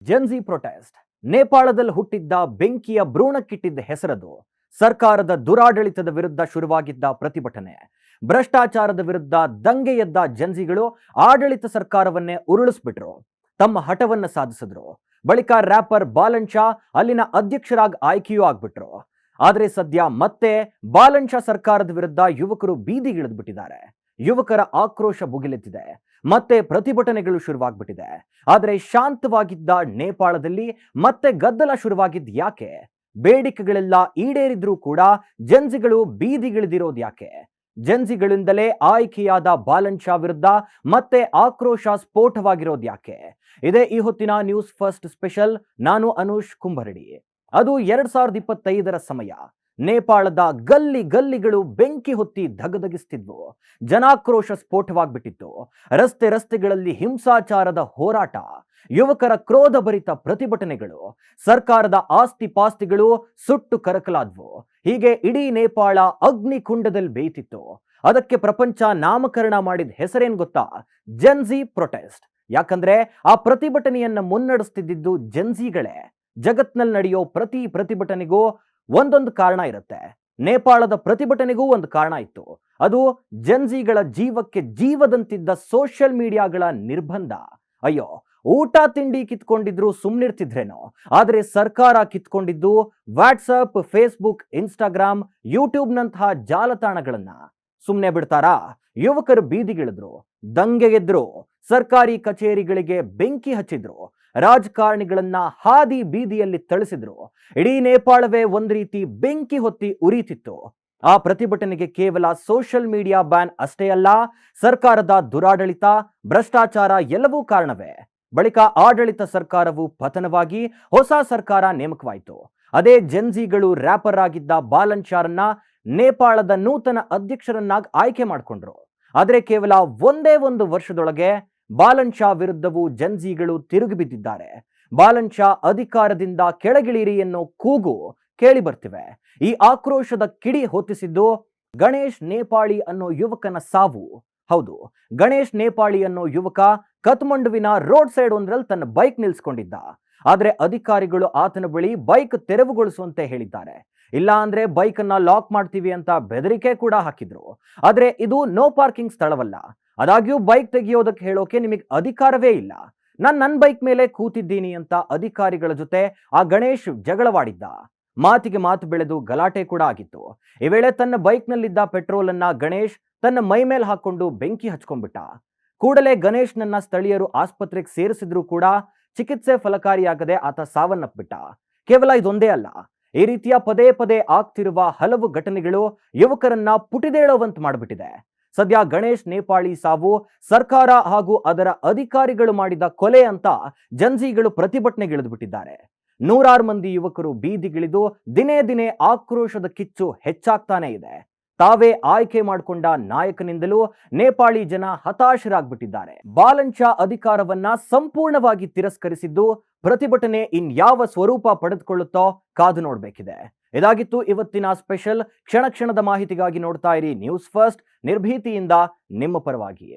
Gen Z protest ನೇಪಾಳದಲ್ಲಿ ಹುಟ್ಟಿದ್ದ ಬೆಂಕಿಯ ಭ್ರೂಣಕ್ಕಿಟ್ಟಿದ್ದ ಹೆಸರದು. ಸರ್ಕಾರದ ದುರಾಡಳಿತದ ವಿರುದ್ಧ ಶುರುವಾಗಿದ್ದ ಪ್ರತಿಭಟನೆ. ಭ್ರಷ್ಟಾಚಾರದ ವಿರುದ್ಧ ದಂಗೆ ಎದ್ದ ಜೆನ್ಜಿಗಳು ಆಡಳಿತ ಸರ್ಕಾರವನ್ನೇ ಉರುಳಿಸ್ಬಿಟ್ರು. ತಮ್ಮ ಹಠವನ್ನ ಸಾಧಿಸಿದ್ರು. ಬಳಿಕ ರ್ಯಾಪರ್ ಬಾಲನ್ ಶಾ ಅಲ್ಲಿನ ಅಧ್ಯಕ್ಷರಾಗಿ ಆಯ್ಕೆಯೂ ಆಗ್ಬಿಟ್ರು. ಆದರೆ ಸದ್ಯ ಮತ್ತೆ ಬಾಲನ್ ಶಾ ಸರ್ಕಾರದ ವಿರುದ್ಧ ಯುವಕರು ಬೀದಿಗಿಳಿದ್ಬಿಟ್ಟಿದ್ದಾರೆ. ಯುವಕರ ಆಕ್ರೋಶ ಭುಗಿಲೆತ್ತಿದೆ. ಮತ್ತೆ ಪ್ರತಿಭಟನೆಗಳು ಶುರುವಾಗ್ಬಿಟ್ಟಿದೆ. ಆದರೆ ಶಾಂತವಾಗಿದ್ದ ನೇಪಾಳದಲ್ಲಿ ಮತ್ತೆ ಗದ್ದಲ ಶುರುವಾಗಿದ್ದು ಯಾಕೆ? ಬೇಡಿಕೆಗಳೆಲ್ಲ ಈಡೇರಿದ್ರೂ ಕೂಡ ಜೆನ್ಜಿಗಳು ಬೀದಿಗಿಳಿದಿರೋದು ಯಾಕೆ? ಜೆನ್ಜಿಗಳಿಂದಲೇ ಆಯ್ಕೆಯಾದ ಬಾಲನ್ ಶಾ ವಿರುದ್ಧ ಮತ್ತೆ ಆಕ್ರೋಶ ಸ್ಫೋಟವಾಗಿರೋದು ಯಾಕೆ? ಇದೇ ಈ ಹೊತ್ತಿನ ನ್ಯೂಸ್ ಫಸ್ಟ್ ಸ್ಪೆಷಲ್. ನಾನು ಅನುಷ್ ಕುಂಬರಡಿ. ಅದು 2025ರ ಸಮಯ. ನೇಪಾಳದ ಗಲ್ಲಿ ಗಲ್ಲಿಗಳು ಬೆಂಕಿ ಹೊತ್ತಿ ಧಗಧಗಿಸ್ತಿದ್ವು. ಜನಾಕ್ರೋಶ ಸ್ಫೋಟವಾಗ್ಬಿಟ್ಟಿತ್ತು. ರಸ್ತೆಗಳಲ್ಲಿ ಹಿಂಸಾಚಾರದ ಹೋರಾಟ, ಯುವಕರ ಕ್ರೋಧಭರಿತ ಪ್ರತಿಭಟನೆಗಳು, ಸರ್ಕಾರದ ಆಸ್ತಿ ಪಾಸ್ತಿಗಳು ಸುಟ್ಟು ಕರಕಲಾದ್ವು. ಹೀಗೆ ಇಡೀ ನೇಪಾಳ ಅಗ್ನಿಕುಂಡದಲ್ಲಿ ಬೇಯ್ತಿತ್ತು. ಅದಕ್ಕೆ ಪ್ರಪಂಚ ನಾಮಕರಣ ಮಾಡಿದ ಹೆಸರೇನ್ ಗೊತ್ತಾ? Gen Z protest. ಯಾಕಂದ್ರೆ ಆ ಪ್ರತಿಭಟನೆಯನ್ನ ಮುನ್ನಡೆಸ್ತಿದ್ದು ಜೆನ್ಜಿಗಳೇ. ಜಗತ್ನಲ್ಲಿ ನಡೆಯೋ ಪ್ರತಿ ಪ್ರತಿಭಟನೆಗೂ ಒಂದೊಂದು ಕಾರಣ ಇರುತ್ತೆ. ನೇಪಾಳದ ಪ್ರತಿಭಟನೆಗೂ ಒಂದು ಕಾರಣ ಇತ್ತು. ಅದು ಜೆನ್ಜಿಗಳ ಜೀವಕ್ಕೆ ಜೀವದಂತಿದ್ದ ಸೋಷಿಯಲ್ ಮೀಡಿಯಾಗಳ ನಿರ್ಬಂಧ. ಅಯ್ಯೋ, ಊಟ ತಿಂಡಿ ಕಿತ್ಕೊಂಡಿದ್ರು ಸುಮ್ನಿರ್ತಿದ್ರೇನೋ, ಆದ್ರೆ ಸರ್ಕಾರ ಕಿತ್ಕೊಂಡಿದ್ದು ವಾಟ್ಸಪ್, ಫೇಸ್ಬುಕ್, ಇನ್ಸ್ಟಾಗ್ರಾಮ್, ಯೂಟ್ಯೂಬ್ನಂತಹ ಜಾಲತಾಣಗಳನ್ನ. ಸುಮ್ನೆ ಬಿಡ್ತಾರಾ? ಯುವಕರು ಬೀದಿಗಿಳಿದ್ರು, ದಂಗೆಗೆದ್ರು, ಸರ್ಕಾರಿ ಕಚೇರಿಗಳಿಗೆ ಬೆಂಕಿ ಹಚ್ಚಿದ್ರು, ರಾಜಕಾರಣಿಗಳನ್ನ ಹಾದಿ ಬೀದಿಯಲ್ಲಿ ಥಳಿಸಿದ್ರು. ಇಡೀ ನೇಪಾಳವೇ ಒಂದ್ ರೀತಿ ಬೆಂಕಿ ಹೊತ್ತಿ ಉರಿತಿತ್ತು. ಆ ಪ್ರತಿಭಟನೆಗೆ ಕೇವಲ ಸೋಷಿಯಲ್ ಮೀಡಿಯಾ ಬ್ಯಾನ್ ಅಷ್ಟೇ ಅಲ್ಲ, ಸರ್ಕಾರದ ದುರಾಡಳಿತ, ಭ್ರಷ್ಟಾಚಾರ ಎಲ್ಲವೂ ಕಾರಣವೇ. ಬಳಿಕ ಆಡಳಿತ ಸರ್ಕಾರವು ಪತನವಾಗಿ ಹೊಸ ಸರ್ಕಾರ ನೇಮಕವಾಯಿತು. ಅದೇ ಜೆನ್ಜಿಗಳು ರ್ಯಾಪರ್ ಆಗಿದ್ದ ಬಾಲನ್ ಶಾರನ್ನ ನೇಪಾಳದ ನೂತನ ಅಧ್ಯಕ್ಷರನ್ನಾಗಿ ಆಯ್ಕೆ ಮಾಡಿಕೊಂಡ್ರು. ಆದರೆ ಕೇವಲ ಒಂದೇ ಒಂದು ವರ್ಷದೊಳಗೆ ಬಾಲನ್ ಶಾ ವಿರುದ್ಧವೂ ಜೆನ್ಜಿಗಳು ತಿರುಗಿ ಬಿದ್ದಿದ್ದಾರೆ. ಬಾಲನ್ ಶಾ ಅಧಿಕಾರದಿಂದ ಕೆಳಗಿಳಿರಿ ಎನ್ನೋ ಕೂಗು ಕೇಳಿ ಬರ್ತಿವೆ. ಈ ಆಕ್ರೋಶದ ಕಿಡಿ ಹೊತ್ತಿಸಿದ್ದು ಗಣೇಶ್ ನೇಪಾಳಿ ಅನ್ನೋ ಯುವಕನ ಸಾವು. ಹೌದು, ಗಣೇಶ್ ನೇಪಾಳಿ ಅನ್ನೋ ಯುವಕ ಕತ್ಮಂಡುವಿನ ರೋಡ್ ಸೈಡ್ ಒಂದ್ರಲ್ಲಿ ತನ್ನ ಬೈಕ್ ನಿಲ್ಸ್ಕೊಂಡಿದ್ದ. ಆದ್ರೆ ಅಧಿಕಾರಿಗಳು ಆತನ ಬಳಿ ಬೈಕ್ ತೆರವುಗೊಳಿಸುವಂತೆ ಹೇಳಿದ್ದಾರೆ. ಇಲ್ಲ ಅಂದ್ರೆ ಬೈಕ್ ಅನ್ನ ಲಾಕ್ ಮಾಡ್ತೀವಿ ಅಂತ ಬೆದರಿಕೆ ಕೂಡ ಹಾಕಿದ್ರು. ಆದ್ರೆ ಇದು ನೋ ಪಾರ್ಕಿಂಗ್ ಸ್ಥಳವಲ್ಲ. ಆದಾಗ್ಯೂ ಬೈಕ್ ತೆಗೆಯೋದಕ್ಕೆ ಹೇಳೋಕೆ ನಿಮಗೆ ಅಧಿಕಾರವೇ ಇಲ್ಲ. ನನ್ನ ಬೈಕ್ ಮೇಲೆ ಕೂತಿದ್ದೀನಿ ಅಂತ ಅಧಿಕಾರಿಗಳ ಜೊತೆ ಆ ಗಣೇಶ್ ಜಗಳವಾಡಿದ್ದ. ಮಾತಿಗೆ ಮಾತು ಬೆಳೆದು ಗಲಾಟೆ ಕೂಡ ಆಗಿತ್ತು. ಈ ವೇಳೆ ತನ್ನ ಬೈಕ್ನಲ್ಲಿದ್ದ ಪೆಟ್ರೋಲ್ ಅನ್ನ ಗಣೇಶ್ ತನ್ನ ಮೈ ಮೇಲೆ ಹಾಕೊಂಡು ಬೆಂಕಿ ಹಚ್ಕೊಂಡ್ಬಿಟ್ಟ. ಕೂಡಲೇ ಗಣೇಶ್ನನ್ನ ಸ್ಥಳೀಯರು ಆಸ್ಪತ್ರೆಗೆ ಸೇರಿಸಿದ್ರು ಕೂಡ ಚಿಕಿತ್ಸೆ ಫಲಕಾರಿಯಾಗದೆ ಆತ ಸಾವನ್ನಪ್ಪಿಟ್ಟ. ಕೇವಲ ಇದೊಂದೇ ಅಲ್ಲ, ಈ ರೀತಿಯ ಪದೇ ಪದೇ ಆಗ್ತಿರುವ ಹಲವು ಘಟನೆಗಳು ಯುವಕರನ್ನ ಪುಟಿದೇಳೋವಂತ ಮಾಡಿಬಿಟ್ಟಿದೆ. ಸದ್ಯ ಗಣೇಶ್ ನೇಪಾಳಿ ಸಾವು ಸರ್ಕಾರ ಹಾಗೂ ಅದರ ಅಧಿಕಾರಿಗಳು ಮಾಡಿದ ಕೊಲೆ ಅಂತ ಜೆನ್ಜಿಗಳು ಪ್ರತಿಭಟನೆಗಿಳಿದು ಬಿಟ್ಟಿದ್ದಾರೆ. ನೂರಾರು ಮಂದಿ ಯುವಕರು ಬೀದಿಗಿಳಿದು ದಿನೇ ದಿನೇ ಆಕ್ರೋಶದ ಕಿಚ್ಚು ಹೆಚ್ಚಾಗ್ತಾನೆ ಇದೆ. ತಾವೇ ಆಯ್ಕೆ ಮಾಡಿಕೊಂಡ ನಾಯಕನಿಂದಲೂ ನೇಪಾಳಿ ಜನ ಹತಾಶರಾಗ್ಬಿಟ್ಟಿದ್ದಾರೆ. ಬಾಲನ್ ಶಾ ಅಧಿಕಾರವನ್ನ ಸಂಪೂರ್ಣವಾಗಿ ತಿರಸ್ಕರಿಸಿದ್ದು ಪ್ರತಿಭಟನೆ ಇನ್ಯಾವ ಸ್ವರೂಪ ಪಡೆದುಕೊಳ್ಳುತ್ತೋ ಕಾದು ನೋಡಬೇಕಿದೆ. ಇದಾಗಿತ್ತು ಇವತ್ತಿನ ಸ್ಪೆಷಲ್. ಕ್ಷಣ ಕ್ಷಣದ ಮಾಹಿತಿಗಾಗಿ ನೋಡ್ತಾ ಇರಿ ನ್ಯೂಸ್ ಫಸ್ಟ್, ನಿರ್ಭೀತಿಯಿಂದ ನಿಮ್ಮ ಪರವಾಗಿ.